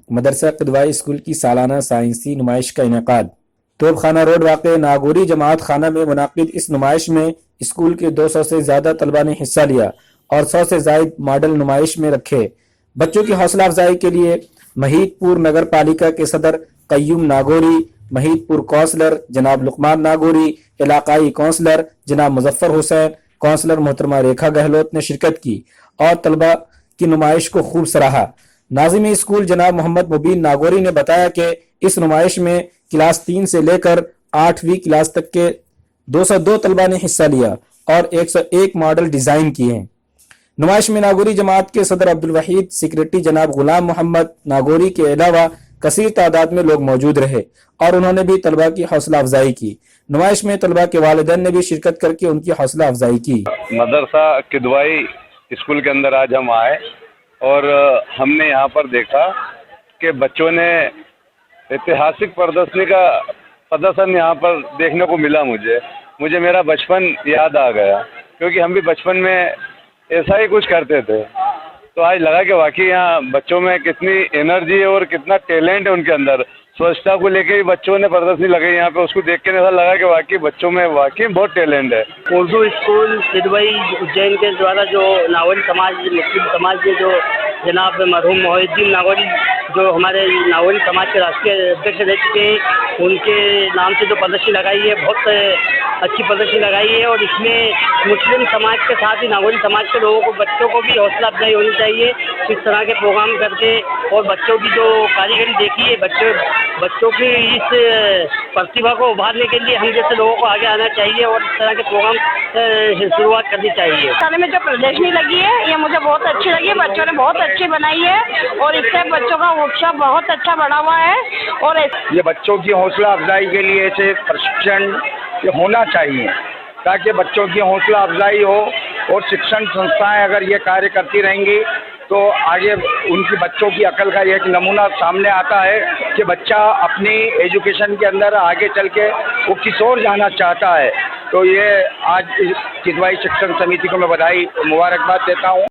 मदरसा Kidwai school की सालाना साइंसी नुमाइश का इनेकाद। तोपखाना रोड वाक़े नागौरी जमात खाना में मुनाकिद इस नुमाइश में स्कूल के 200 से ज़्यादा तलबा ने हिस्सा लिया और 100 से ज़ायद मॉडल नुमाइश में रखे। बच्चों की हौसला अफजाई के लिए महीदपुर नगर पालिका के सदर कय्यूम नागौरी, महीदपुर कौंसलर जनाब लुकमान नागौरी, इलाकाई कौंसलर जनाब मुजफ्फर हुसैन, कौंसलर मोहतरमा रेखा गहलोत ने शिरकत की और तलबा की नुमाइश को खूब सराहा। नाज़िम स्कूल जनाब मोहम्मद मुबीन नागौरी ने बताया कि इस नुमाइश में क्लास 3 से लेकर 8वीं क्लास तक के 202 तलबा ने हिस्सा लिया और 101 मॉडल डिज़ाइन किए हैं। नुमाइश में नागौरी जमात के सदर अब्दुल वहीद, सेक्रेटरी जनाब गुलाम मोहम्मद नागौरी के अलावा कसीर तादाद में लोग मौजूद रहे और उन्होंने भी तलबा की हौसला अफजाई की। नुमाइश में तलबा के वालिदैन ने भी शिरकत करके उनकी हौसला अफजाई की। मदरसा क़िदवाई स्कूल के अंदर आज हम आए और हमने यहाँ पर देखा कि बच्चों ने ऐतिहासिक प्रदर्शन यहाँ पर देखने को मिला। मुझे मेरा बचपन याद आ गया, क्योंकि हम भी बचपन में ऐसा ही कुछ करते थे। तो आज लगा कि वाकई यहाँ बच्चों में कितनी एनर्जी है और कितना टैलेंट है उनके अंदर। स्वच्छता को लेके भी बच्चों ने प्रदर्शनी लगाई यहाँ पे, उसको देख के ऐसा लगा कि वाकई बच्चों में वाकई बहुत टैलेंट है। उर्दू स्कूल क़िदवाई उज्जैन के द्वारा जो नागौरी समाज, मुस्लिम समाज में जो जनाब मरहूम मोहिउद्दीन नागौरी जो हमारे नागौरी समाज के राष्ट्रीय अध्यक्ष रह चुके हैं, उनके नाम से जो प्रदर्शनी लगाई है, बहुत अच्छी प्रदर्शनी लगाई है। और इसमें मुस्लिम समाज के साथ ही नागौरी समाज के लोगों को, बच्चों को भी हौसला अफजाई होनी चाहिए इस तरह के प्रोग्राम करके। और बच्चों की जो कारीगरी देखी है, बच्चों की इस प्रतिभा को उभारने के लिए हम जैसे लोगों को आगे आना चाहिए और इस तरह के प्रोग्राम शुरुआत करनी चाहिए। थाने में जो प्रदर्शनी लगी है ये मुझे बहुत अच्छी लगी। बच्चों ने बहुत अच्छी बनाई है और इससे बच्चों का उत्साह बहुत अच्छा बढ़ा हुआ है। और ये बच्चों की हौसला अफजाई के लिए ऐसे प्रशिक्षण होना चाहिए, ताकि बच्चों की हौसला अफजाई हो। और शिक्षण संस्थाएं अगर ये कार्य करती रहेंगी तो आगे उनकी बच्चों की अकल का एक नमूना सामने आता है कि बच्चा अपनी एजुकेशन के अंदर आगे चल के वो किस ओर जाना चाहता है। तो ये आज क़िदवाई शिक्षण समिति को मैं बधाई मुबारकबाद देता हूँ।